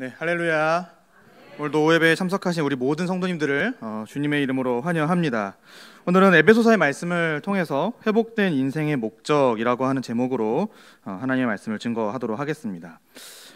네, 할렐루야. 오늘도 오예배에 참석하신 우리 모든 성도님들을 주님의 이름으로 환영합니다. 오늘은 에베소서의 말씀을 통해서 회복된 인생의 목적이라고 하는 제목으로 하나님의 말씀을 증거하도록 하겠습니다.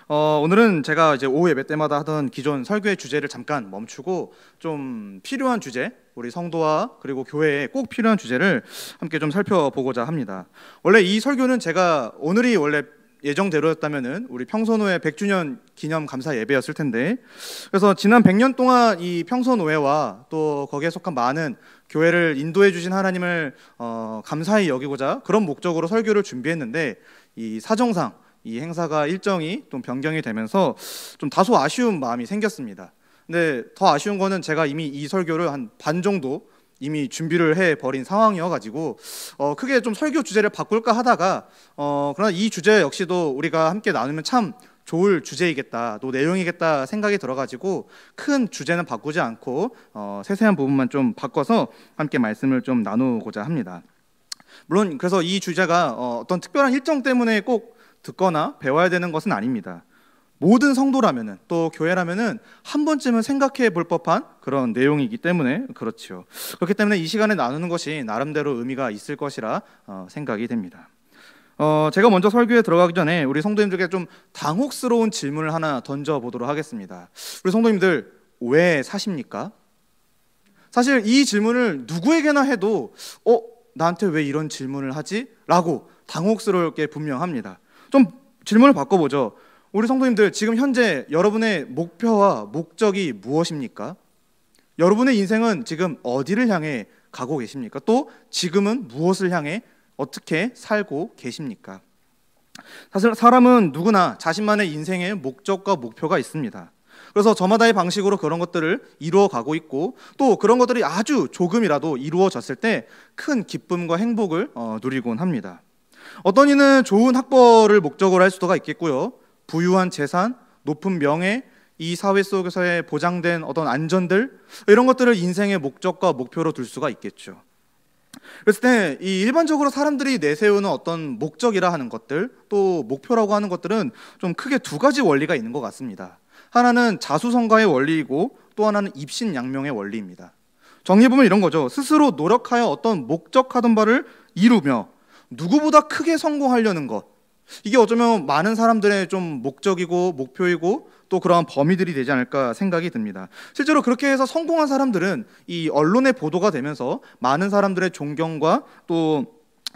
오늘은 제가 이제 오후 예배 때마다 하던 기존 설교의 주제를 잠깐 멈추고 좀 필요한 주제, 우리 성도와 그리고 교회에 꼭 필요한 주제를 함께 좀 살펴보고자 합니다. 원래 이 설교는 제가 오늘이 원래 예정대로였다면은 우리 평소노회 100주년 기념 감사 예배였을 텐데, 그래서 지난 100년 동안 이 평소노회와 또 거기에 속한 많은 교회를 인도해 주신 하나님을 감사히 여기고자 그런 목적으로 설교를 준비했는데, 이 사정상 이 행사가 일정이 좀 변경이 되면서 좀 다소 아쉬운 마음이 생겼습니다. 근데 더 아쉬운 거는 제가 이미 이 설교를 한 반 정도 이미 준비를 해버린 상황이어가지고 크게 좀 설교 주제를 바꿀까 하다가 그러나 이 주제 역시도 우리가 함께 나누면 참 좋을 주제이겠다, 또 내용이겠다 생각이 들어가지고 큰 주제는 바꾸지 않고 세세한 부분만 좀 바꿔서 함께 말씀을 좀 나누고자 합니다. 물론 그래서 이 주제가 어떤 특별한 일정 때문에 꼭 듣거나 배워야 되는 것은 아닙니다. 모든 성도라면은, 또 교회라면은 한 번쯤은 생각해 볼 법한 그런 내용이기 때문에 그렇죠. 그렇기 때문에 이 시간에 나누는 것이 나름대로 의미가 있을 것이라 생각이 됩니다. 제가 먼저 설교에 들어가기 전에 우리 성도님들께 좀 당혹스러운 질문을 하나 던져보도록 하겠습니다. 우리 성도님들 왜 사십니까? 사실 이 질문을 누구에게나 해도 나한테 왜 이런 질문을 하지? 라고 당혹스러울 게 분명합니다. 좀 질문을 바꿔보죠. 우리 성도님들, 지금 현재 여러분의 목표와 목적이 무엇입니까? 여러분의 인생은 지금 어디를 향해 가고 계십니까? 또 지금은 무엇을 향해 어떻게 살고 계십니까? 사실 사람은 누구나 자신만의 인생의 목적과 목표가 있습니다. 그래서 저마다의 방식으로 그런 것들을 이루어가고 있고, 또 그런 것들이 아주 조금이라도 이루어졌을 때 큰 기쁨과 행복을 누리곤 합니다. 어떤 이는 좋은 학벌을 목적으로 할 수가 있겠고요, 부유한 재산, 높은 명예, 이 사회 속에서의 보장된 어떤 안전들, 이런 것들을 인생의 목적과 목표로 둘 수가 있겠죠. 그랬을 때 이 일반적으로 사람들이 내세우는 어떤 목적이라 하는 것들, 또 목표라고 하는 것들은 좀 크게 두 가지 원리가 있는 것 같습니다. 하나는 자수성가의 원리이고, 또 하나는 입신양명의 원리입니다. 정리해보면 이런 거죠. 스스로 노력하여 어떤 목적하던 바를 이루며 누구보다 크게 성공하려는 것, 이게 어쩌면 많은 사람들의 좀 목적이고 목표이고 또 그러한 범위들이 되지 않을까 생각이 듭니다. 실제로 그렇게 해서 성공한 사람들은 이 언론에 보도가 되면서 많은 사람들의 존경과 또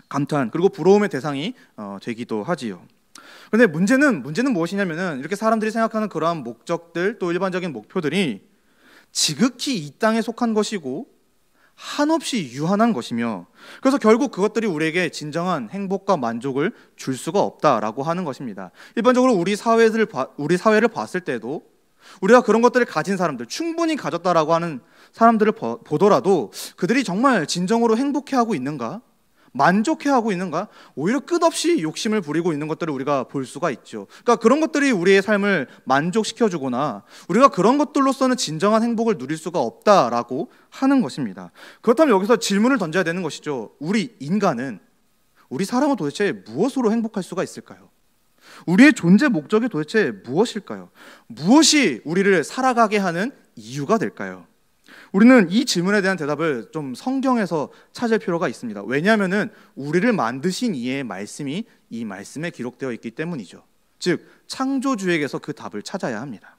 감탄, 그리고 부러움의 대상이 되기도 하지요. 그런데 문제는 무엇이냐면은, 이렇게 사람들이 생각하는 그러한 목적들, 또 일반적인 목표들이 지극히 이 땅에 속한 것이고 한없이 유한한 것이며, 그래서 결국 그것들이 우리에게 진정한 행복과 만족을 줄 수가 없다라고 하는 것입니다. 일반적으로 우리 사회를 봤을 때도 우리가 그런 것들을 가진 사람들, 충분히 가졌다라고 하는 사람들을 보더라도 그들이 정말 진정으로 행복해하고 있는가? 만족해하고 있는가? 오히려 끝없이 욕심을 부리고 있는 것들을 우리가 볼 수가 있죠. 그러니까 그런 것들이 우리의 삶을 만족시켜주거나 우리가 그런 것들로서는 진정한 행복을 누릴 수가 없다라고 하는 것입니다. 그렇다면 여기서 질문을 던져야 되는 것이죠. 우리 인간은, 우리 사람은 도대체 무엇으로 행복할 수가 있을까요? 우리의 존재 목적이 도대체 무엇일까요? 무엇이 우리를 살아가게 하는 이유가 될까요? 우리는 이 질문에 대한 대답을 좀 성경에서 찾을 필요가 있습니다. 왜냐하면 우리를 만드신 이의 말씀이 이 말씀에 기록되어 있기 때문이죠. 즉 창조주에게서 그 답을 찾아야 합니다.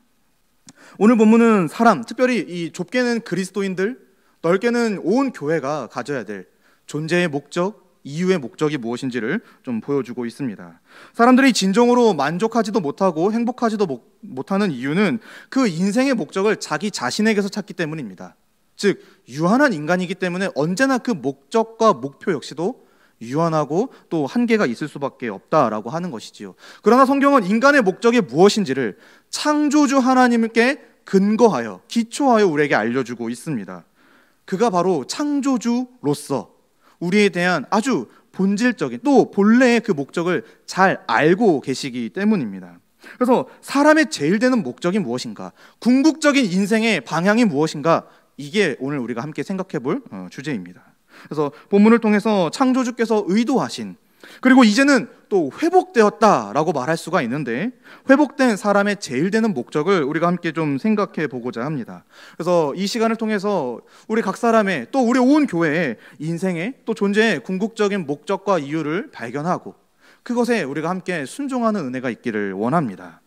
오늘 본문은 사람, 특별히 이 좁게는 그리스도인들, 넓게는 온 교회가 가져야 될 존재의 목적, 이유의 목적이 무엇인지를 좀 보여주고 있습니다. 사람들이 진정으로 만족하지도 못하고 행복하지도 못하는 이유는 그 인생의 목적을 자기 자신에게서 찾기 때문입니다. 즉 유한한 인간이기 때문에 언제나 그 목적과 목표 역시도 유한하고 또 한계가 있을 수밖에 없다라고 하는 것이지요. 그러나 성경은 인간의 목적이 무엇인지를 창조주 하나님께 근거하여, 기초하여 우리에게 알려주고 있습니다. 그가 바로 창조주로서 우리에 대한 아주 본질적인, 또 본래의 그 목적을 잘 알고 계시기 때문입니다. 그래서 사람의 제일 되는 목적이 무엇인가, 궁극적인 인생의 방향이 무엇인가, 이게 오늘 우리가 함께 생각해 볼 주제입니다. 그래서 본문을 통해서 창조주께서 의도하신 그리고 이제는 또 회복되었다라고 말할 수가 있는데, 회복된 사람의 제일 되는 목적을 우리가 함께 좀 생각해 보고자 합니다. 그래서 이 시간을 통해서 우리 각 사람의, 또 우리 온 교회의 인생의 또 존재의 궁극적인 목적과 이유를 발견하고 그것에 우리가 함께 순종하는 은혜가 있기를 원합니다.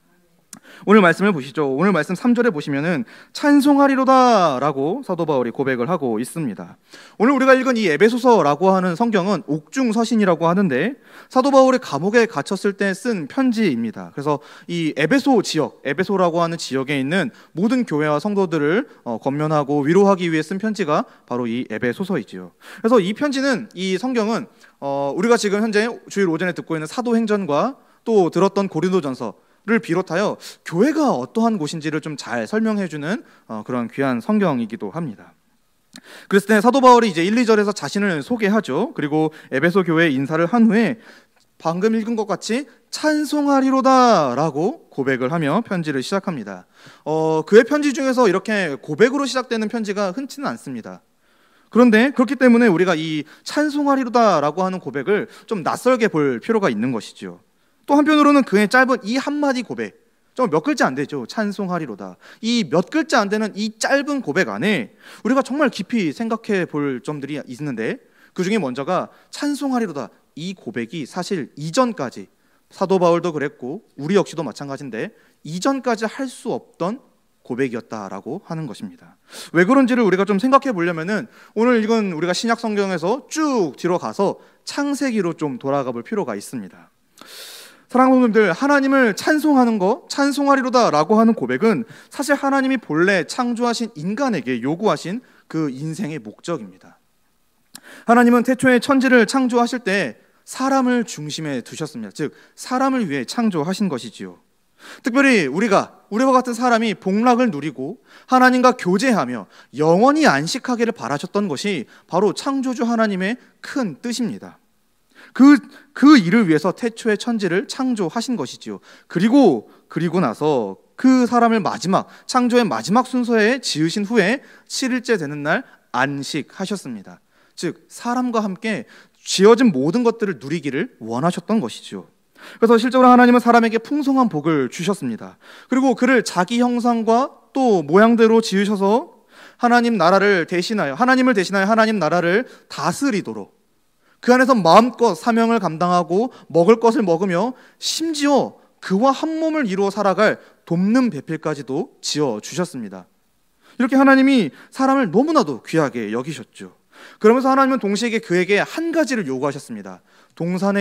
오늘 말씀을 보시죠. 오늘 말씀 3절에 보시면은 찬송하리로다 라고 사도 바울이 고백을 하고 있습니다. 오늘 우리가 읽은 이 에베소서라고 하는 성경은 옥중서신이라고 하는데, 사도 바울이 감옥에 갇혔을 때 쓴 편지입니다. 그래서 이 에베소 지역, 에베소라고 하는 지역에 있는 모든 교회와 성도들을 권면하고 위로하기 위해 쓴 편지가 바로 이 에베소서이지요. 그래서 이 편지는, 이 성경은 우리가 지금 현재 주일 오전에 듣고 있는 사도행전과 또 들었던 고린도전서 를 비롯하여 교회가 어떠한 곳인지를 좀 잘 설명해주는 그런 귀한 성경이기도 합니다. 그랬을 때 사도 바울이 이제 1, 2절에서 자신을 소개하죠. 그리고 에베소 교회에 인사를 한 후에 방금 읽은 것 같이 찬송하리로다 라고 고백을 하며 편지를 시작합니다. 그의 편지 중에서 이렇게 고백으로 시작되는 편지가 흔치는 않습니다. 그런데 그렇기 때문에 우리가 이 찬송하리로다 라고 하는 고백을 좀 낯설게 볼 필요가 있는 것이죠. 또 한편으로는 그의 짧은 이 한마디 고백, 좀 몇 글자 안 되죠. 찬송하리로다. 이 몇 글자 안 되는 이 짧은 고백 안에 우리가 정말 깊이 생각해 볼 점들이 있는데, 그 중에 먼저가 찬송하리로다. 이 고백이 사실 이전까지, 사도 바울도 그랬고 우리 역시도 마찬가지인데, 이전까지 할 수 없던 고백이었다라고 하는 것입니다. 왜 그런지를 우리가 좀 생각해 보려면은 오늘 읽은 우리가 신약 성경에서 쭉 뒤로 가서 창세기로 좀 돌아가 볼 필요가 있습니다. 사랑하는 분들, 하나님을 찬송하는 거, 찬송하리로다 라고 하는 고백은 사실 하나님이 본래 창조하신 인간에게 요구하신 그 인생의 목적입니다. 하나님은 태초에 천지를 창조하실 때 사람을 중심에 두셨습니다. 즉 사람을 위해 창조하신 것이지요. 특별히 우리와 같은 사람이 복락을 누리고 하나님과 교제하며 영원히 안식하기를 바라셨던 것이 바로 창조주 하나님의 큰 뜻입니다. 그 일을 위해서 태초에 천지를 창조하신 것이지요. 그리고 나서 그 사람을 창조의 마지막 순서에 지으신 후에 7일째 되는 날 안식하셨습니다. 즉 사람과 함께 지어진 모든 것들을 누리기를 원하셨던 것이죠. 그래서 실제로 하나님은 사람에게 풍성한 복을 주셨습니다. 그리고 그를 자기 형상과 또 모양대로 지으셔서 하나님을 대신하여 하나님 나라를 다스리도록, 그 안에서 마음껏 사명을 감당하고 먹을 것을 먹으며 심지어 그와 한 몸을 이루어 살아갈 돕는 배필까지도 지어주셨습니다. 이렇게 하나님이 사람을 너무나도 귀하게 여기셨죠. 그러면서 하나님은 동시에 그에게 한 가지를 요구하셨습니다. 동산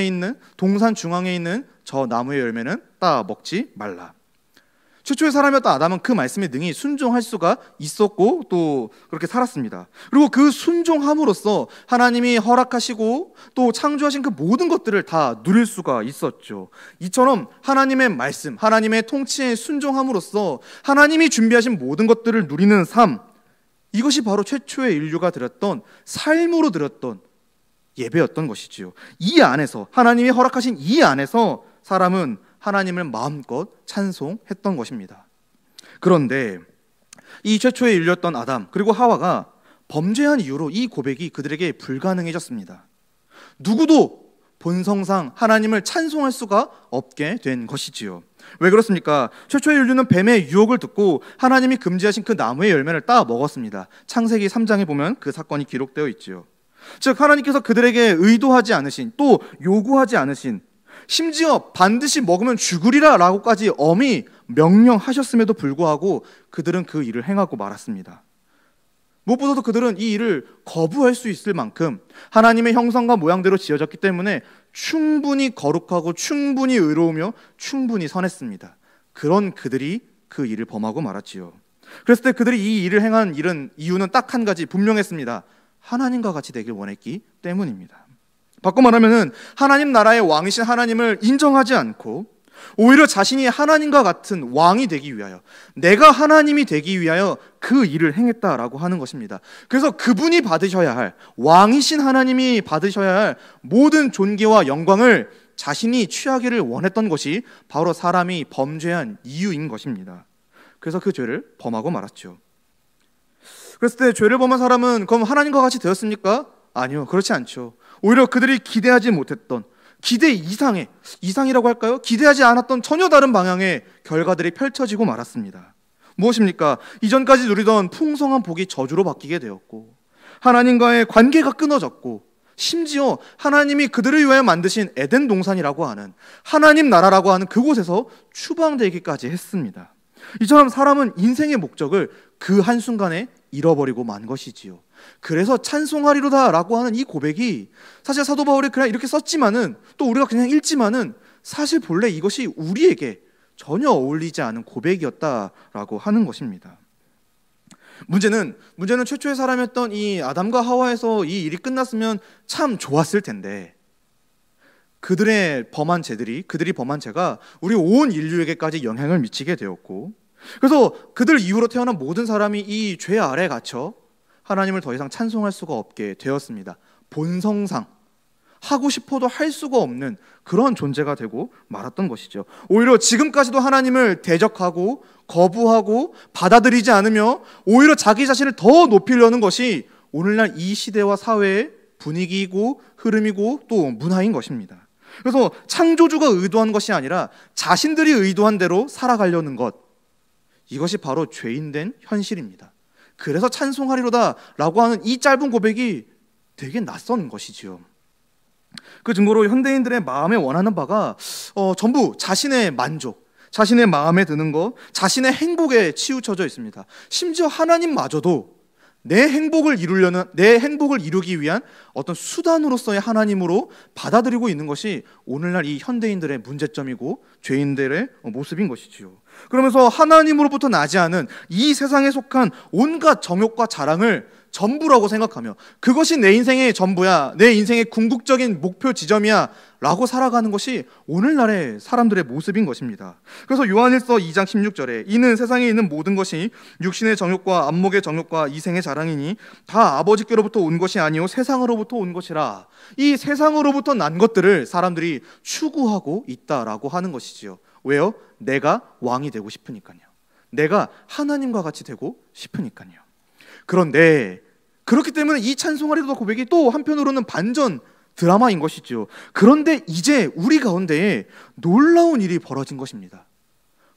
중앙에 있는 저 나무의 열매는 따 먹지 말라. 최초의 사람이었던 아담은 그 말씀에 능히 순종할 수가 있었고 또 그렇게 살았습니다. 그리고 그 순종함으로써 하나님이 허락하시고 또 창조하신 그 모든 것들을 다 누릴 수가 있었죠. 이처럼 하나님의 말씀, 하나님의 통치에 순종함으로써 하나님이 준비하신 모든 것들을 누리는 삶, 이것이 바로 최초의 인류가 드렸던 삶으로 드렸던 예배였던 것이지요. 이 안에서, 하나님이 허락하신 이 안에서 사람은 하나님을 마음껏 찬송했던 것입니다. 그런데 이 최초의 인류였던 아담 그리고 하와가 범죄한 이유로 이 고백이 그들에게 불가능해졌습니다. 누구도 본성상 하나님을 찬송할 수가 없게 된 것이지요. 왜 그렇습니까? 최초의 인류는 뱀의 유혹을 듣고 하나님이 금지하신 그 나무의 열매를 따 먹었습니다. 창세기 3장에 보면 그 사건이 기록되어 있지요. 즉 하나님께서 그들에게 의도하지 않으신, 또 요구하지 않으신, 심지어 반드시 먹으면 죽으리라 라고까지 엄히 명령하셨음에도 불구하고 그들은 그 일을 행하고 말았습니다. 무엇보다도 그들은 이 일을 거부할 수 있을 만큼 하나님의 형상과 모양대로 지어졌기 때문에 충분히 거룩하고 충분히 의로우며 충분히 선했습니다. 그런 그들이 그 일을 범하고 말았지요. 그랬을 때 그들이 이 일을 행한 이유는 딱 한 가지 분명했습니다. 하나님과 같이 되길 원했기 때문입니다. 바꿔 말하면 하나님 나라의 왕이신 하나님을 인정하지 않고 오히려 자신이 하나님과 같은 왕이 되기 위하여, 내가 하나님이 되기 위하여 그 일을 행했다라고 하는 것입니다. 그래서 그분이 받으셔야 할, 왕이신 하나님이 받으셔야 할 모든 존귀와 영광을 자신이 취하기를 원했던 것이 바로 사람이 범죄한 이유인 것입니다. 그래서 그 죄를 범하고 말았죠. 그랬을 때 죄를 범한 사람은 그럼 하나님과 같이 되었습니까? 아니요, 그렇지 않죠. 오히려 그들이 기대하지 못했던, 기대 이상이라고 할까요? 기대하지 않았던 전혀 다른 방향의 결과들이 펼쳐지고 말았습니다. 무엇입니까? 이전까지 누리던 풍성한 복이 저주로 바뀌게 되었고, 하나님과의 관계가 끊어졌고, 심지어 하나님이 그들을 위하여 만드신 에덴 동산이라고 하는 하나님 나라라고 하는 그곳에서 추방되기까지 했습니다. 이처럼 사람은 인생의 목적을 그 한순간에 잃어버리고 만 것이지요. 그래서 찬송하리로다 라고 하는 이 고백이, 사실 사도 바울이 그냥 이렇게 썼지만은, 또 우리가 그냥 읽지만은, 사실 본래 이것이 우리에게 전혀 어울리지 않은 고백이었다라고 하는 것입니다. 문제는 최초의 사람이었던 이 아담과 하와에서 이 일이 끝났으면 참 좋았을 텐데, 그들이 범한 죄가 우리 온 인류에게까지 영향을 미치게 되었고, 그래서 그들 이후로 태어난 모든 사람이 이 죄 아래에 갇혀 하나님을 더 이상 찬송할 수가 없게 되었습니다. 본성상 하고 싶어도 할 수가 없는 그런 존재가 되고 말았던 것이죠. 오히려 지금까지도 하나님을 대적하고 거부하고 받아들이지 않으며 오히려 자기 자신을 더 높이려는 것이 오늘날 이 시대와 사회의 분위기이고 흐름이고 또 문화인 것입니다. 그래서 창조주가 의도한 것이 아니라 자신들이 의도한 대로 살아가려는 것, 이것이 바로 죄인된 현실입니다. 그래서 찬송하리로다 라고 하는 이 짧은 고백이 되게 낯선 것이지요. 그 증거로 현대인들의 마음에 원하는 바가 전부 자신의 만족, 자신의 마음에 드는 것, 자신의 행복에 치우쳐져 있습니다. 심지어 하나님마저도 내 행복을 이루기 위한 어떤 수단으로서의 하나님으로 받아들이고 있는 것이 오늘날 이 현대인들의 문제점이고 죄인들의 모습인 것이지요. 그러면서 하나님으로부터 나지 않은 이 세상에 속한 온갖 정욕과 자랑을 전부라고 생각하며 그것이 내 인생의 전부야, 내 인생의 궁극적인 목표 지점이야 라고 살아가는 것이 오늘날의 사람들의 모습인 것입니다. 그래서 요한일서 2장 16절에 이는 세상에 있는 모든 것이 육신의 정욕과 안목의 정욕과 이생의 자랑이니 다 아버지께로부터 온 것이 아니요 세상으로부터 온 것이라. 이 세상으로부터 난 것들을 사람들이 추구하고 있다라고 하는 것이지요. 왜요? 내가 왕이 되고 싶으니까요. 내가 하나님과 같이 되고 싶으니까요. 그런데 그렇기 때문에 이 찬송하리로다 고백이 또 한편으로는 반전 드라마인 것이죠. 그런데 이제 우리 가운데에 놀라운 일이 벌어진 것입니다.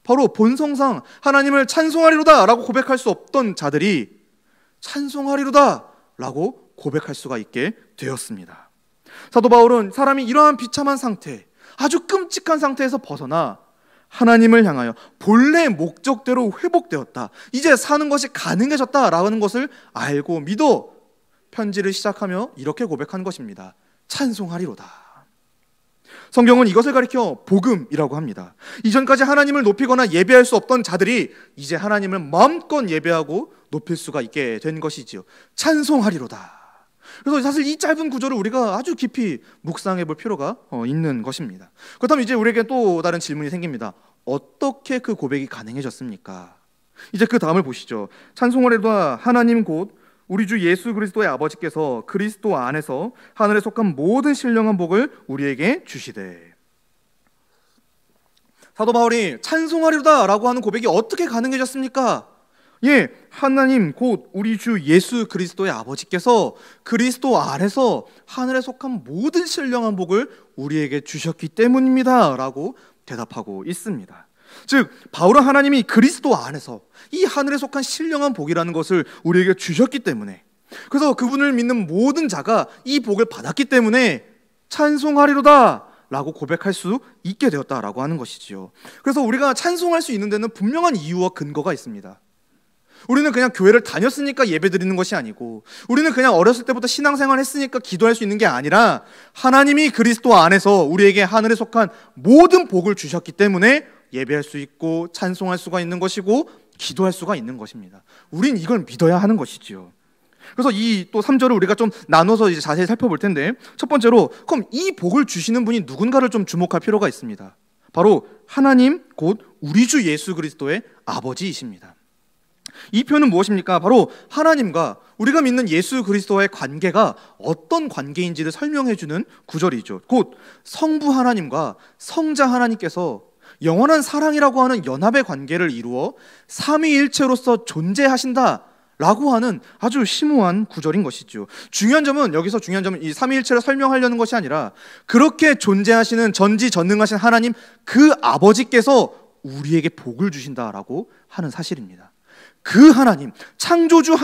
바로 본성상 하나님을 찬송하리로다 라고 고백할 수 없던 자들이 찬송하리로다 라고 고백할 수가 있게 되었습니다. 사도 바울은 사람이 이러한 비참한 상태, 아주 끔찍한 상태에서 벗어나 하나님을 향하여 본래 목적대로 회복되었다, 이제 사는 것이 가능해졌다라는 것을 알고 믿어 편지를 시작하며 이렇게 고백한 것입니다. 찬송하리로다. 성경은 이것을 가리켜 복음이라고 합니다. 이전까지 하나님을 높이거나 예배할 수 없던 자들이 이제 하나님을 마음껏 예배하고 높일 수가 있게 된 것이지요. 찬송하리로다. 그래서 사실 이 짧은 구절을 우리가 아주 깊이 묵상해 볼 필요가 있는 것입니다. 그렇다면 이제 우리에게 또 다른 질문이 생깁니다. 어떻게 그 고백이 가능해졌습니까? 이제 그 다음을 보시죠. 찬송하리로다. 하나님 곧 우리 주 예수 그리스도의 아버지께서 그리스도 안에서 하늘에 속한 모든 신령한 복을 우리에게 주시되. 사도 바울이 찬송하리로다 라고 하는 고백이 어떻게 가능해졌습니까? 예, 하나님 곧 우리 주 예수 그리스도의 아버지께서 그리스도 안에서 하늘에 속한 모든 신령한 복을 우리에게 주셨기 때문입니다 라고 대답하고 있습니다. 즉 바울은 하나님이 그리스도 안에서 이 하늘에 속한 신령한 복이라는 것을 우리에게 주셨기 때문에, 그래서 그분을 믿는 모든 자가 이 복을 받았기 때문에 찬송하리로다 라고 고백할 수 있게 되었다라고 하는 것이지요. 그래서 우리가 찬송할 수 있는 데는 분명한 이유와 근거가 있습니다. 우리는 그냥 교회를 다녔으니까 예배 드리는 것이 아니고, 우리는 그냥 어렸을 때부터 신앙생활 했으니까 기도할 수 있는 게 아니라 하나님이 그리스도 안에서 우리에게 하늘에 속한 모든 복을 주셨기 때문에 예배할 수 있고 찬송할 수가 있는 것이고 기도할 수가 있는 것입니다. 우린 이걸 믿어야 하는 것이지요. 그래서 이 또 3절을 우리가 좀 나눠서 이제 자세히 살펴볼 텐데, 첫 번째로 그럼 이 복을 주시는 분이 누군가를 좀 주목할 필요가 있습니다. 바로 하나님 곧 우리 주 예수 그리스도의 아버지이십니다. 이 표현은 무엇입니까? 바로 하나님과 우리가 믿는 예수 그리스도와의 관계가 어떤 관계인지를 설명해주는 구절이죠. 곧 성부 하나님과 성자 하나님께서 영원한 사랑이라고 하는 연합의 관계를 이루어 삼위일체로서 존재하신다 라고 하는 아주 심오한 구절인 것이죠. 중요한 점은 이 삼위일체를 설명하려는 것이 아니라 그렇게 존재하시는 전지전능하신 하나님 그 아버지께서 우리에게 복을 주신다라고 하는 사실입니다. 그 하나님, 창조주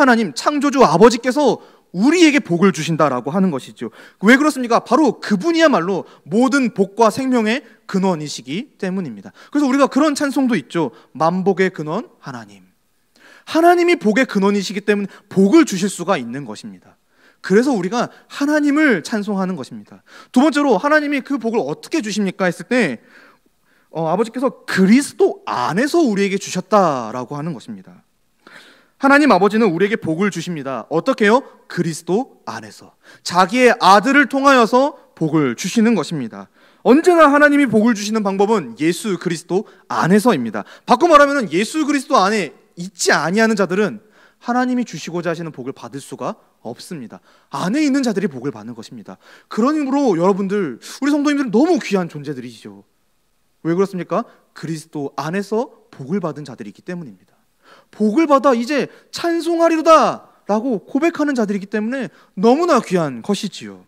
아버지께서 우리에게 복을 주신다라고 하는 것이죠. 왜 그렇습니까? 바로 그분이야말로 모든 복과 생명의 근원이시기 때문입니다. 그래서 우리가 그런 찬송도 있죠. 만복의 근원 하나님. 하나님이 복의 근원이시기 때문에 복을 주실 수가 있는 것입니다. 그래서 우리가 하나님을 찬송하는 것입니다. 두 번째로 하나님이 그 복을 어떻게 주십니까 했을 때 아버지께서 그리스도 안에서 우리에게 주셨다라고 하는 것입니다. 하나님 아버지는 우리에게 복을 주십니다. 어떻게요? 그리스도 안에서. 자기의 아들을 통하여서 복을 주시는 것입니다. 언제나 하나님이 복을 주시는 방법은 예수 그리스도 안에서입니다. 바꿔 말하면 예수 그리스도 안에 있지 아니하는 자들은 하나님이 주시고자 하시는 복을 받을 수가 없습니다. 안에 있는 자들이 복을 받는 것입니다. 그런 이유로 여러분들, 우리 성도님들은 너무 귀한 존재들이시죠. 왜 그렇습니까? 그리스도 안에서 복을 받은 자들이기 때문입니다. 복을 받아 이제 찬송하리로다 라고 고백하는 자들이기 때문에 너무나 귀한 것이지요.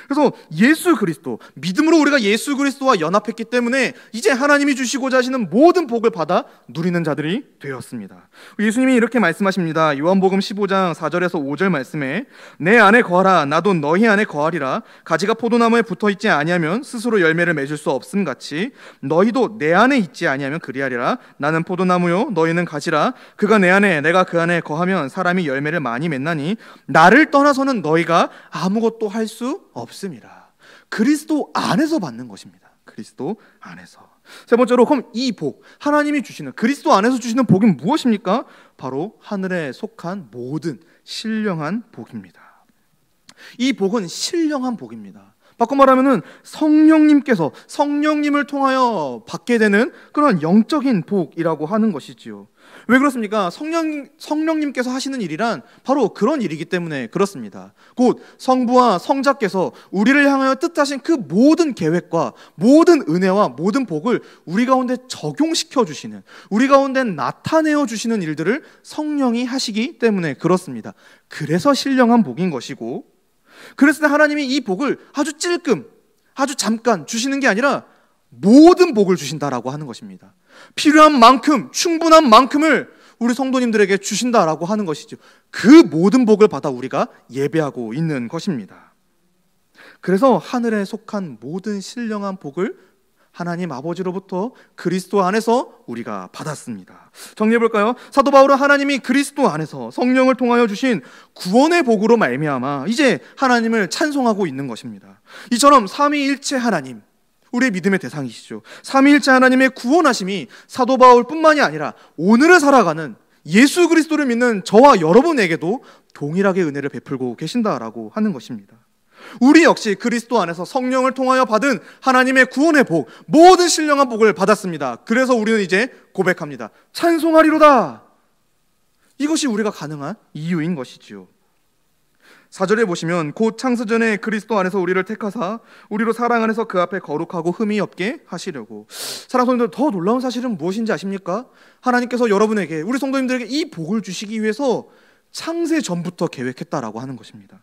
그래서 예수 그리스도, 믿음으로 우리가 예수 그리스도와 연합했기 때문에 이제 하나님이 주시고자 하시는 모든 복을 받아 누리는 자들이 되었습니다. 예수님이 이렇게 말씀하십니다. 요한복음 15장 4절에서 5절 말씀에 내 안에 거하라 나도 너희 안에 거하리라. 가지가 포도나무에 붙어있지 아니하면 스스로 열매를 맺을 수 없음 같이 너희도 내 안에 있지 아니하면 그리하리라. 나는 포도나무요 너희는 가지라. 그가 내 안에 내가 그 안에 거하면 사람이 열매를 많이 맺나니 나를 떠나서는 너희가 아무것도 할 수 없습니다. 그리스도 안에서 받는 것입니다. 그리스도 안에서. 세 번째로, 그럼 이 복, 하나님이 주시는, 그리스도 안에서 주시는 복이 무엇입니까? 바로 하늘에 속한 모든 신령한 복입니다. 이 복은 신령한 복입니다. 바꿔 말하면 성령님을 통하여 받게 되는 그런 영적인 복이라고 하는 것이지요. 왜 그렇습니까? 성령님께서 하시는 일이란 바로 그런 일이기 때문에 그렇습니다. 곧 성부와 성자께서 우리를 향하여 뜻하신 그 모든 계획과 모든 은혜와 모든 복을 우리 가운데 적용시켜 주시는, 우리 가운데 나타내어 주시는 일들을 성령이 하시기 때문에 그렇습니다. 그래서 신령한 복인 것이고, 그랬을 때 하나님이 이 복을 아주 찔끔, 아주 잠깐 주시는 게 아니라 모든 복을 주신다라고 하는 것입니다. 필요한 만큼, 충분한 만큼을 우리 성도님들에게 주신다라고 하는 것이죠. 그 모든 복을 받아 우리가 예배하고 있는 것입니다. 그래서 하늘에 속한 모든 신령한 복을 하나님 아버지로부터 그리스도 안에서 우리가 받았습니다. 정리해볼까요? 사도 바울은 하나님이 그리스도 안에서 성령을 통하여 주신 구원의 복으로 말미암아 이제 하나님을 찬송하고 있는 것입니다. 이처럼 삼위일체 하나님, 우리의 믿음의 대상이시죠. 삼위일체 하나님의 구원하심이 사도 바울뿐만이 아니라 오늘을 살아가는 예수 그리스도를 믿는 저와 여러분에게도 동일하게 은혜를 베풀고 계신다라고 하는 것입니다. 우리 역시 그리스도 안에서 성령을 통하여 받은 하나님의 구원의 복, 모든 신령한 복을 받았습니다. 그래서 우리는 이제 고백합니다. 찬송하리로다. 이것이 우리가 가능한 이유인 것이지요. 4절에 보시면 곧 창세전에 그리스도 안에서 우리를 택하사 우리로 사랑 안에서 그 앞에 거룩하고 흠이 없게 하시려고. 사랑하는 성도님들, 더 놀라운 사실은 무엇인지 아십니까? 하나님께서 여러분에게, 우리 성도님들에게 이 복을 주시기 위해서 창세 전부터 계획했다라고 하는 것입니다.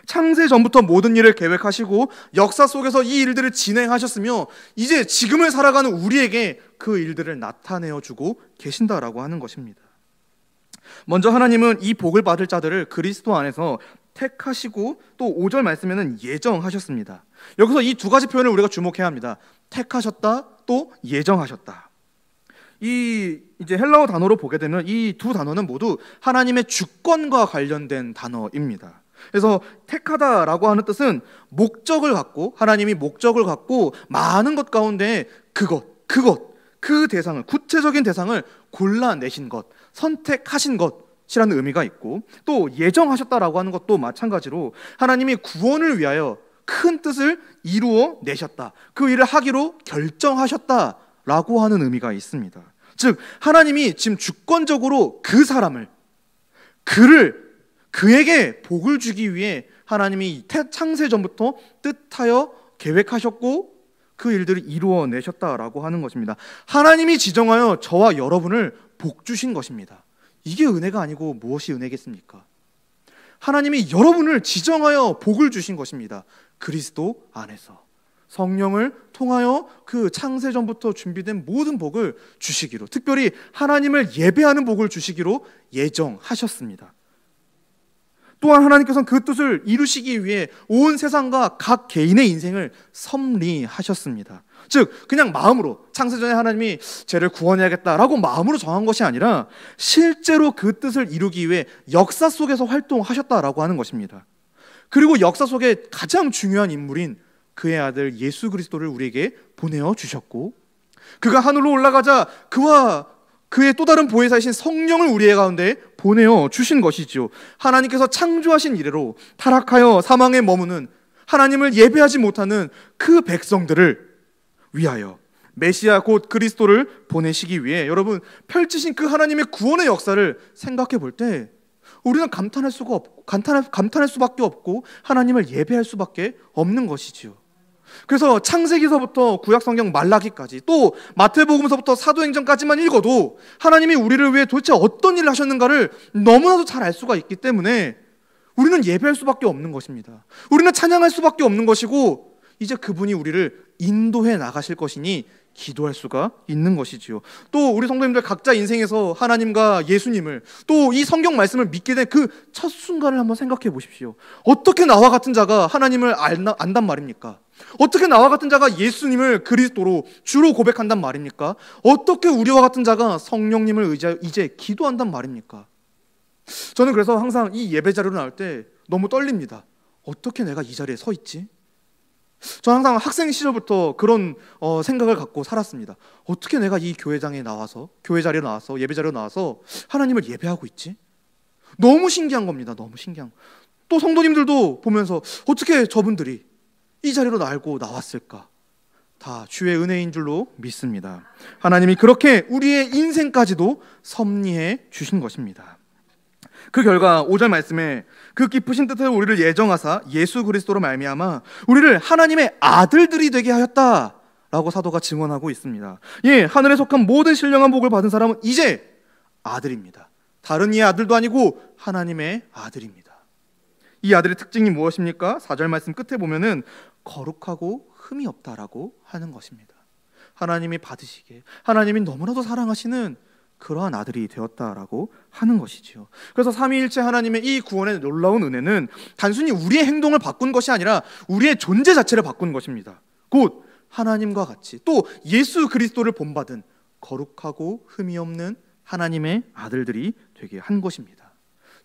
창세 전부터 모든 일을 계획하시고 역사 속에서 이 일들을 진행하셨으며 이제 지금을 살아가는 우리에게 그 일들을 나타내어 주고 계신다라고 하는 것입니다. 먼저 하나님은 이 복을 받을 자들을 그리스도 안에서 택하시고 또 5절 말씀에는 예정하셨습니다. 여기서 이 두 가지 표현을 우리가 주목해야 합니다. 택하셨다, 또 예정하셨다. 이제 헬라어 단어로 보게 되면 이 두 단어는 모두 하나님의 주권과 관련된 단어입니다. 그래서 택하다라고 하는 뜻은 목적을 갖고, 하나님이 목적을 갖고 많은 것 가운데 그 대상을, 구체적인 대상을 골라내신 것, 선택하신 것이라는 의미가 있고, 또 예정하셨다라고 하는 것도 마찬가지로 하나님이 구원을 위하여 큰 뜻을 이루어 내셨다, 그 일을 하기로 결정하셨다라고 하는 의미가 있습니다. 즉 하나님이 지금 주권적으로 그 사람을, 그에게 복을 주기 위해 하나님이 창세 전부터 뜻하여 계획하셨고 그 일들을 이루어내셨다라고 하는 것입니다. 하나님이 지정하여 저와 여러분을 복 주신 것입니다. 이게 은혜가 아니고 무엇이 은혜겠습니까? 하나님이 여러분을 지정하여 복을 주신 것입니다. 그리스도 안에서 성령을 통하여 그 창세 전부터 준비된 모든 복을 주시기로, 특별히 하나님을 예배하는 복을 주시기로 예정하셨습니다. 또한 하나님께서는 그 뜻을 이루시기 위해 온 세상과 각 개인의 인생을 섭리하셨습니다. 즉 그냥 마음으로 창세전에 하나님이 쟤를 구원해야겠다라고 마음으로 정한 것이 아니라 실제로 그 뜻을 이루기 위해 역사 속에서 활동하셨다라고 하는 것입니다. 그리고 역사 속에 가장 중요한 인물인 그의 아들 예수 그리스도를 우리에게 보내어 주셨고, 그가 하늘로 올라가자 그와 그의 또 다른 보혜사이신 성령을 우리의 가운데 보내어 주신 것이지요. 하나님께서 창조하신 이래로 타락하여 사망에 머무는 하나님을 예배하지 못하는 그 백성들을 위하여 메시아 곧 그리스도를 보내시기 위해 여러분 펼치신 그 하나님의 구원의 역사를 생각해 볼 때 우리는 감탄할 수밖에 없고 하나님을 예배할 수밖에 없는 것이지요. 그래서 창세기서부터 구약성경 말라기까지 또 마태복음서부터 사도행전까지만 읽어도 하나님이 우리를 위해 도대체 어떤 일을 하셨는가를 너무나도 잘 알 수가 있기 때문에 우리는 예배할 수밖에 없는 것입니다. 우리는 찬양할 수밖에 없는 것이고 이제 그분이 우리를 인도해 나가실 것이니 기도할 수가 있는 것이지요. 또 우리 성도님들 각자 인생에서 하나님과 예수님을 또 이 성경 말씀을 믿게 된 그 첫 순간을 한번 생각해 보십시오. 어떻게 나와 같은 자가 하나님을 안단 말입니까? 어떻게 나와 같은 자가 예수님을 그리스도로 주로 고백한단 말입니까? 어떻게 우리와 같은 자가 성령님을 이제 기도한단 말입니까? 저는 그래서 항상 이 예배 자료를 나올 때 너무 떨립니다. 어떻게 내가 이 자리에 서 있지? 저는 항상 학생 시절부터 그런 생각을 갖고 살았습니다. 어떻게 내가 이 교회 자리에 나와서 예배 자리에 나와서 하나님을 예배하고 있지? 너무 신기한 겁니다. 너무 신기한. 또 성도님들도 보면서 어떻게 저분들이 이 자리로 알고 나왔을까? 다 주의 은혜인 줄로 믿습니다. 하나님이 그렇게 우리의 인생까지도 섭리해 주신 것입니다. 그 결과 5절 말씀에 그 깊으신 뜻으로 우리를 예정하사 예수 그리스도로 말미암아 우리를 하나님의 아들들이 되게 하였다라고 사도가 증언하고 있습니다. 예, 하늘에 속한 모든 신령한 복을 받은 사람은 이제 아들입니다. 다른 이의 아들도 아니고 하나님의 아들입니다. 이 아들의 특징이 무엇입니까? 4절 말씀 끝에 보면은 거룩하고 흠이 없다라고 하는 것입니다. 하나님이 받으시기에 하나님이 너무나도 사랑하시는 그러한 아들이 되었다라고 하는 것이지요. 그래서 삼위일체 하나님의 이 구원의 놀라운 은혜는 단순히 우리의 행동을 바꾼 것이 아니라 우리의 존재 자체를 바꾼 것입니다. 곧 하나님과 같이 또 예수 그리스도를 본받은 거룩하고 흠이 없는 하나님의 아들들이 되게 한 것입니다.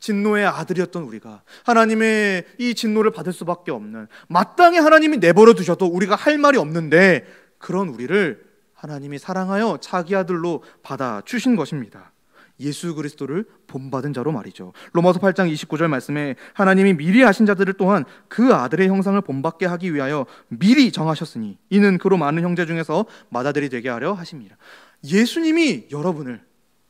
진노의 아들이었던 우리가 하나님의 이 진노를 받을 수밖에 없는, 마땅히 하나님이 내버려 두셔도 우리가 할 말이 없는데 그런 우리를 하나님이 사랑하여 자기 아들로 받아주신 것입니다. 예수 그리스도를 본받은 자로 말이죠. 로마서 8장 29절 말씀에 하나님이 미리 아신 자들을 또한 그 아들의 형상을 본받게 하기 위하여 미리 정하셨으니 이는 그로 많은 형제 중에서 맏아들이 되게 하려 하심이라. 예수님이 여러분을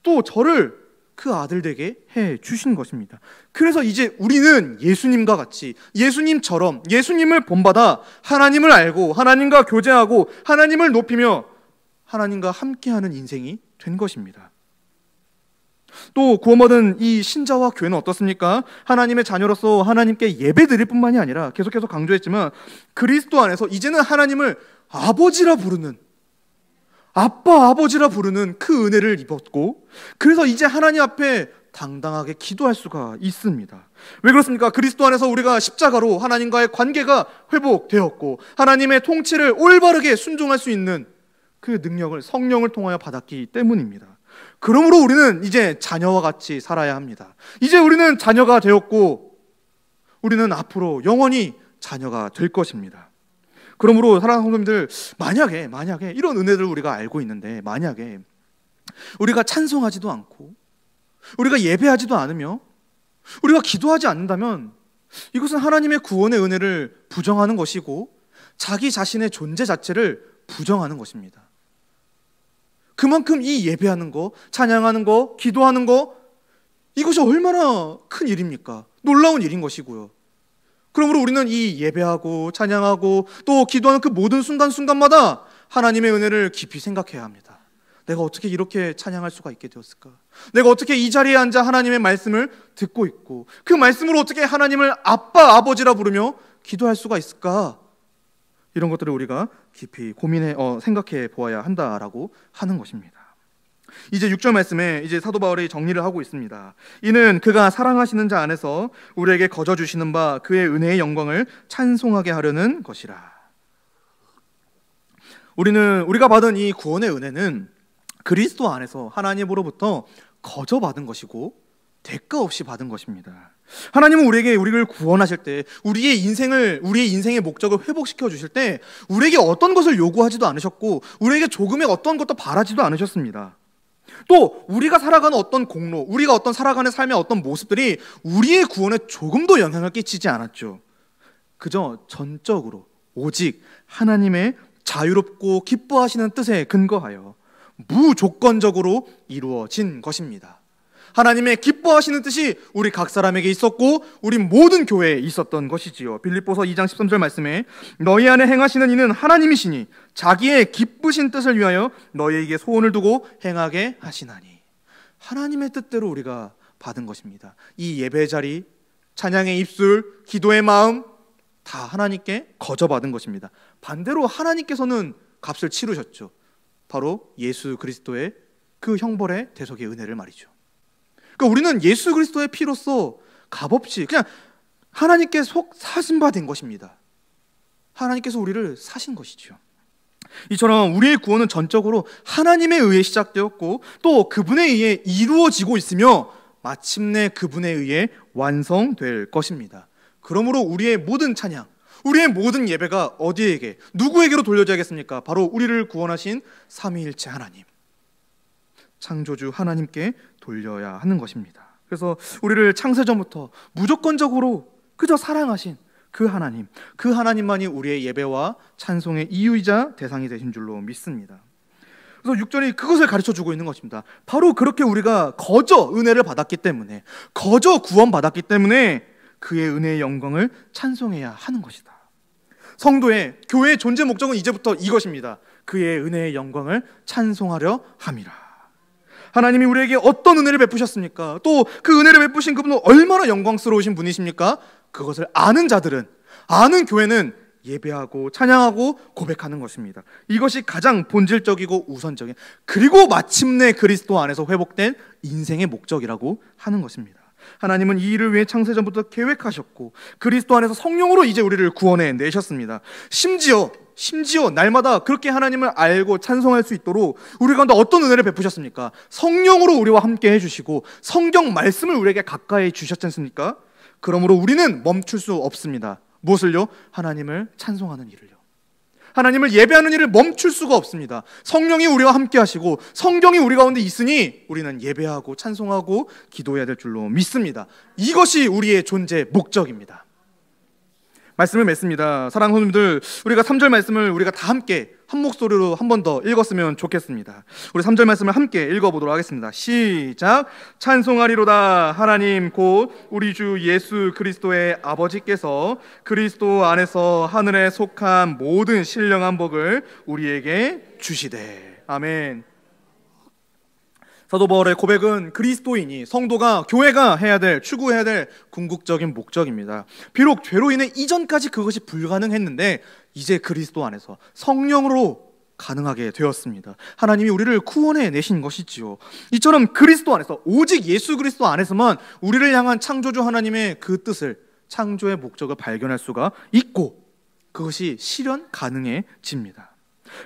또 저를 그 아들 되게 해 주신 것입니다. 그래서 이제 우리는 예수님과 같이 예수님처럼 예수님을 본받아 하나님을 알고 하나님과 교제하고 하나님을 높이며 하나님과 함께하는 인생이 된 것입니다. 또 구원받은 이 신자와 교회는 어떻습니까? 하나님의 자녀로서 하나님께 예배드릴 뿐만이 아니라 계속해서 강조했지만 그리스도 안에서 이제는 하나님을 아버지라 부르는, 아빠 아버지라 부르는 그 은혜를 입었고, 그래서 이제 하나님 앞에 당당하게 기도할 수가 있습니다. 왜 그렇습니까? 그리스도 안에서 우리가 십자가로 하나님과의 관계가 회복되었고 하나님의 통치를 올바르게 순종할 수 있는 그 능력을 성령을 통하여 받았기 때문입니다. 그러므로 우리는 이제 자녀와 같이 살아야 합니다. 이제 우리는 자녀가 되었고 우리는 앞으로 영원히 자녀가 될 것입니다. 그러므로 사랑하는 성도님들, 만약에 이런 은혜를 우리가 알고 있는데 만약에 우리가 찬송하지도 않고 우리가 예배하지도 않으며 우리가 기도하지 않는다면 이것은 하나님의 구원의 은혜를 부정하는 것이고 자기 자신의 존재 자체를 부정하는 것입니다. 그만큼 이 예배하는 거, 찬양하는 거, 기도하는 거, 이것이 얼마나 큰 일입니까? 놀라운 일인 것이고요. 그러므로 우리는 이 예배하고 찬양하고 또 기도하는 그 모든 순간순간마다 하나님의 은혜를 깊이 생각해야 합니다. 내가 어떻게 이렇게 찬양할 수가 있게 되었을까? 내가 어떻게 이 자리에 앉아 하나님의 말씀을 듣고 있고 그 말씀으로 어떻게 하나님을 아빠, 아버지라 부르며 기도할 수가 있을까? 이런 것들을 우리가 깊이 생각해 보아야 한다라고 하는 것입니다. 이제 6절 말씀에 이제 사도 바울이 정리를 하고 있습니다. 이는 그가 사랑하시는 자 안에서 우리에게 거저 주시는 바 그의 은혜의 영광을 찬송하게 하려는 것이라. 우리가 받은 이 구원의 은혜는 그리스도 안에서 하나님으로부터 거저 받은 것이고 대가 없이 받은 것입니다. 하나님은 우리를 구원하실 때 우리의 인생의 목적을 회복시켜 주실 때 우리에게 어떤 것을 요구하지도 않으셨고 우리에게 조금의 어떤 것도 바라지도 않으셨습니다. 또 우리가 살아가는 어떤 공로, 우리가 살아가는 삶의 어떤 모습들이 우리의 구원에 조금도 영향을 끼치지 않았죠. 그저 전적으로 오직 하나님의 자유롭고 기뻐하시는 뜻에 근거하여 무조건적으로 이루어진 것입니다. 하나님의 기뻐하시는 뜻이 우리 각 사람에게 있었고 우리 모든 교회에 있었던 것이지요. 빌립보서 2장 13절 말씀에 너희 안에 행하시는 이는 하나님이시니 자기의 기쁘신 뜻을 위하여 너희에게 소원을 두고 행하게 하시나니. 하나님의 뜻대로 우리가 받은 것입니다. 이 예배 자리, 찬양의 입술, 기도의 마음 다 하나님께 거저 받은 것입니다. 반대로 하나님께서는 값을 치르셨죠. 바로 예수 그리스도의 그 형벌의 대속의 은혜를 말이죠. 그러니까 우리는 예수 그리스도의 피로써 값없이 그냥 하나님께 사신 바 된 것입니다. 하나님께서 우리를 사신 것이죠. 이처럼 우리의 구원은 전적으로 하나님에 의해 시작되었고 또 그분에 의해 이루어지고 있으며 마침내 그분에 의해 완성될 것입니다. 그러므로 우리의 모든 찬양, 우리의 모든 예배가 어디에게, 누구에게로 돌려져야겠습니까? 바로 우리를 구원하신 삼위일체 하나님, 창조주 하나님께 돌려야 하는 것입니다. 그래서 우리를 창세전부터 무조건적으로 그저 사랑하신 그 하나님만이 우리의 예배와 찬송의 이유이자 대상이 되신 줄로 믿습니다. 그래서 6절이 그것을 가르쳐주고 있는 것입니다. 바로 그렇게 우리가 거저 은혜를 받았기 때문에, 거저 구원받았기 때문에 그의 은혜의 영광을 찬송해야 하는 것이다. 성도의, 교회의 존재 목적은 이제부터 이것입니다. 그의 은혜의 영광을 찬송하려 함이라. 하나님이 우리에게 어떤 은혜를 베푸셨습니까? 또 그 은혜를 베푸신 그분은 얼마나 영광스러우신 분이십니까? 그것을 아는 자들은, 아는 교회는 예배하고 찬양하고 고백하는 것입니다. 이것이 가장 본질적이고 우선적인, 그리고 마침내 그리스도 안에서 회복된 인생의 목적이라고 하는 것입니다. 하나님은 이 일을 위해 창세전부터 계획하셨고 그리스도 안에서 성령으로 이제 우리를 구원해 내셨습니다. 심지어 날마다 그렇게 하나님을 알고 찬송할 수 있도록 우리 가운데 어떤 은혜를 베푸셨습니까? 성령으로 우리와 함께 해주시고 성경 말씀을 우리에게 가까이 주셨지 않습니까? 그러므로 우리는 멈출 수 없습니다. 무엇을요? 하나님을 찬송하는 일을요. 하나님을 예배하는 일을 멈출 수가 없습니다. 성령이 우리와 함께 하시고 성경이 우리 가운데 있으니 우리는 예배하고 찬송하고 기도해야 될 줄로 믿습니다. 이것이 우리의 존재 목적입니다. 말씀을 맺습니다. 사랑하는 성도님들, 우리가 3절 말씀을 우리가 다 함께 한 목소리로 한 번 더 읽었으면 좋겠습니다. 우리 3절 말씀을 함께 읽어보도록 하겠습니다. 시작. 찬송하리로다 하나님 곧 우리 주 예수 그리스도의 아버지께서 그리스도 안에서 하늘에 속한 모든 신령한 복을 우리에게 주시되. 아멘. 사도 바울의 고백은 그리스도인이, 성도가, 교회가 추구해야 될 궁극적인 목적입니다. 비록 죄로 인해 이전까지 그것이 불가능했는데 이제 그리스도 안에서 성령으로 가능하게 되었습니다. 하나님이 우리를 구원해 내신 것이지요. 이처럼 그리스도 안에서, 오직 예수 그리스도 안에서만 우리를 향한 창조주 하나님의 그 뜻을, 창조의 목적을 발견할 수가 있고 그것이 실현 가능해집니다.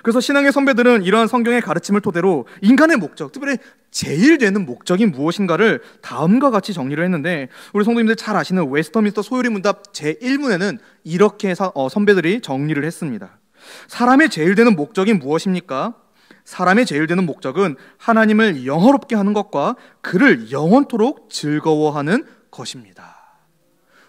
그래서 신앙의 선배들은 이러한 성경의 가르침을 토대로 인간의 목적, 특별히 제일 되는 목적이 무엇인가를 다음과 같이 정리를 했는데, 우리 성도님들 잘 아시는 웨스터민스터 소요리 문답 제1문에는 이렇게 선배들이 정리를 했습니다. 사람의 제일 되는 목적이 무엇입니까? 사람의 제일 되는 목적은 하나님을 영화롭게 하는 것과 그를 영원토록 즐거워하는 것입니다.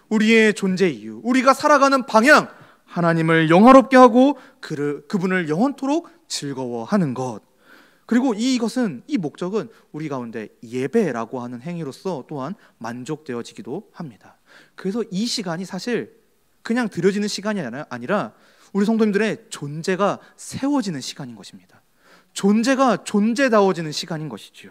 우리의 존재 이유, 우리가 살아가는 방향, 하나님을 영화롭게 하고 그분을 영원토록 즐거워하는 것. 그리고 이 목적은 우리 가운데 예배라고 하는 행위로서 또한 만족되어지기도 합니다. 그래서 이 시간이 사실 그냥 드려지는 시간이 아니라 우리 성도님들의 존재가 세워지는 시간인 것입니다. 존재가 존재다워지는 시간인 것이지요.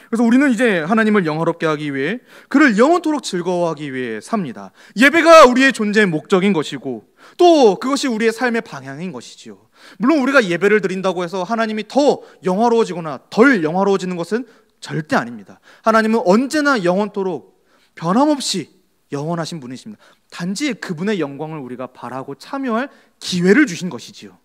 그래서 우리는 이제 하나님을 영화롭게 하기 위해 그를 영원토록 즐거워하기 위해 삽니다. 예배가 우리의 존재의 목적인 것이고 또 그것이 우리의 삶의 방향인 것이지요. 물론 우리가 예배를 드린다고 해서 하나님이 더 영화로워지거나 덜 영화로워지는 것은 절대 아닙니다. 하나님은 언제나 영원토록 변함없이 영원하신 분이십니다. 단지 그분의 영광을 우리가 바라고 참여할 기회를 주신 것이지요.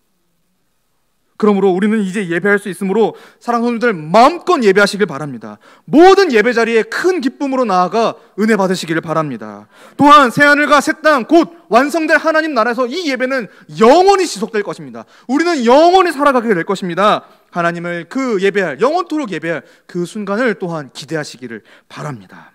그러므로 우리는 이제 예배할 수 있으므로 사랑하는 분들 마음껏 예배하시길 바랍니다. 모든 예배 자리에 큰 기쁨으로 나아가 은혜 받으시기를 바랍니다. 또한 새하늘과 새 땅 곧 완성될 하나님 나라에서 이 예배는 영원히 지속될 것입니다. 우리는 영원히 살아가게 될 것입니다. 하나님을 그 예배할, 영원토록 예배할 그 순간을 또한 기대하시기를 바랍니다.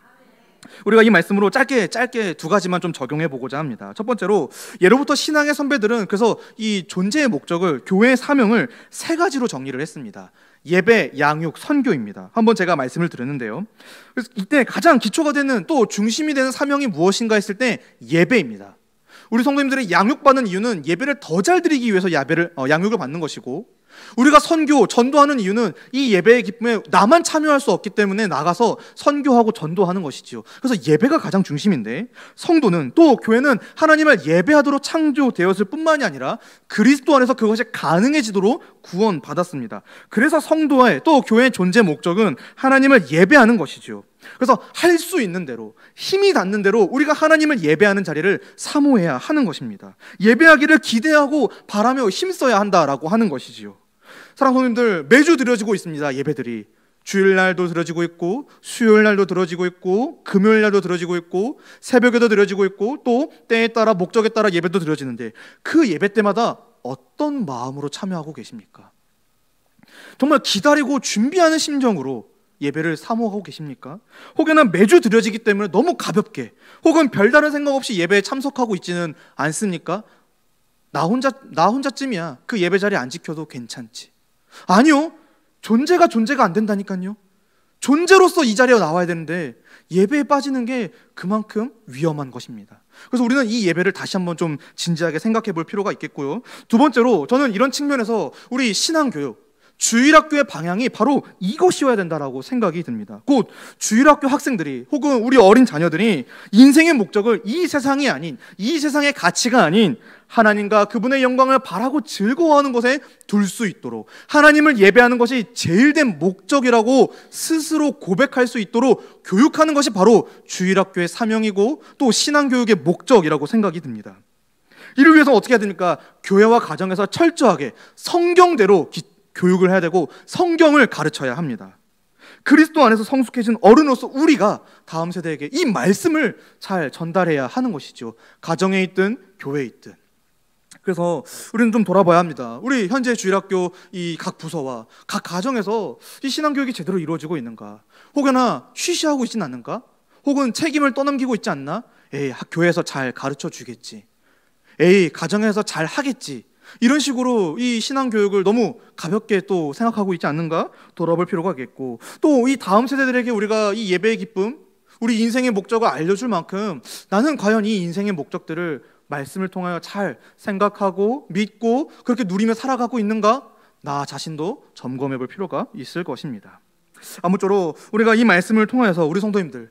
우리가 이 말씀으로 짧게 두 가지만 좀 적용해 보고자 합니다. 첫 번째로, 예로부터 신앙의 선배들은 그래서 이 존재의 목적을, 교회의 사명을 세 가지로 정리를 했습니다. 예배, 양육, 선교입니다. 한번 제가 말씀을 드렸는데요. 그래서 이때 가장 기초가 되는, 또 중심이 되는 사명이 무엇인가 했을 때 예배입니다. 우리 성도님들이 양육받는 이유는 예배를 더 잘 드리기 위해서 양육을 받는 것이고, 우리가 선교, 전도하는 이유는 이 예배의 기쁨에 나만 참여할 수 없기 때문에 나가서 선교하고 전도하는 것이지요. 그래서 예배가 가장 중심인데, 성도는, 또 교회는 하나님을 예배하도록 창조되었을 뿐만이 아니라 그리스도 안에서 그것이 가능해지도록 구원받았습니다. 그래서 성도의, 또 교회의 존재 목적은 하나님을 예배하는 것이지요. 그래서 할 수 있는 대로, 힘이 닿는 대로 우리가 하나님을 예배하는 자리를 사모해야 하는 것입니다. 예배하기를 기대하고 바라며 힘써야 한다라고 하는 것이지요. 사랑하는 성도님들, 매주 드려지고 있습니다. 예배들이 주일날도 드려지고 있고, 수요일날도 드려지고 있고, 금요일날도 드려지고 있고, 새벽에도 드려지고 있고, 또 때에 따라 목적에 따라 예배도 드려지는데, 그 예배 때마다 어떤 마음으로 참여하고 계십니까? 정말 기다리고 준비하는 심정으로 예배를 사모하고 계십니까? 혹여나 매주 드려지기 때문에 너무 가볍게, 혹은 별다른 생각 없이 예배에 참석하고 있지는 않습니까? 나 혼자쯤이야. 그 예배 자리 안 지켜도 괜찮지. 아니요, 존재가 안 된다니까요. 존재로서 이 자리에 나와야 되는데 예배에 빠지는 게 그만큼 위험한 것입니다. 그래서 우리는 이 예배를 다시 한번 좀 진지하게 생각해 볼 필요가 있겠고요. 두 번째로, 저는 이런 측면에서 우리 신앙교육, 주일학교의 방향이 바로 이것이어야 된다라고 생각이 듭니다. 곧 주일학교 학생들이, 혹은 우리 어린 자녀들이 인생의 목적을 이 세상이 아닌, 이 세상의 가치가 아닌 하나님과 그분의 영광을 바라고 즐거워하는 것에 둘 수 있도록, 하나님을 예배하는 것이 제일된 목적이라고 스스로 고백할 수 있도록 교육하는 것이 바로 주일학교의 사명이고 또 신앙교육의 목적이라고 생각이 듭니다. 이를 위해서 어떻게 해야 됩니까? 교회와 가정에서 철저하게 성경대로 교육을 해야 되고 성경을 가르쳐야 합니다. 그리스도 안에서 성숙해진 어른으로서 우리가 다음 세대에게 이 말씀을 잘 전달해야 하는 것이죠. 가정에 있든 교회에 있든. 그래서 우리는 좀 돌아봐야 합니다. 우리 현재 주일학교 이 각 부서와 각 가정에서 이 신앙교육이 제대로 이루어지고 있는가? 혹여나 쉬쉬하고 있진 않는가? 혹은 책임을 떠넘기고 있지 않나? 교회에서 잘 가르쳐 주겠지. 가정에서 잘 하겠지. 이런 식으로 이 신앙교육을 너무 가볍게 또 생각하고 있지 않는가 돌아볼 필요가 있겠고, 또 이 다음 세대들에게 우리가 이 예배의 기쁨, 우리 인생의 목적을 알려줄 만큼 나는 과연 이 인생의 목적들을 말씀을 통하여 잘 생각하고 믿고 그렇게 누리며 살아가고 있는가? 나 자신도 점검해 볼 필요가 있을 것입니다. 아무쪼록 우리가 이 말씀을 통하여서 우리 성도님들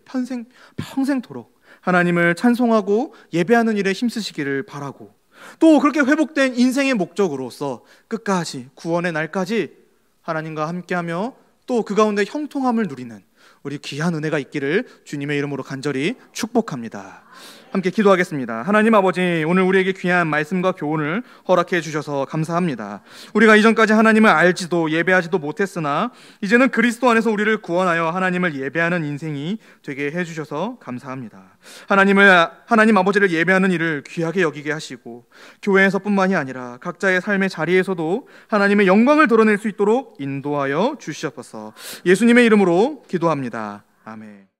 평생토록 하나님을 찬송하고 예배하는 일에 힘쓰시기를 바라고, 또 그렇게 회복된 인생의 목적으로서 끝까지, 구원의 날까지 하나님과 함께하며 또 그 가운데 형통함을 누리는 우리 귀한 은혜가 있기를 주님의 이름으로 간절히 축복합니다. 함께 기도하겠습니다. 하나님 아버지, 오늘 우리에게 귀한 말씀과 교훈을 허락해 주셔서 감사합니다. 우리가 이전까지 하나님을 알지도 예배하지도 못했으나 이제는 그리스도 안에서 우리를 구원하여 하나님을 예배하는 인생이 되게 해주셔서 감사합니다. 하나님 아버지를 예배하는 일을 귀하게 여기게 하시고, 교회에서뿐만이 아니라 각자의 삶의 자리에서도 하나님의 영광을 드러낼 수 있도록 인도하여 주시옵소서. 예수님의 이름으로 기도합니다. 아멘.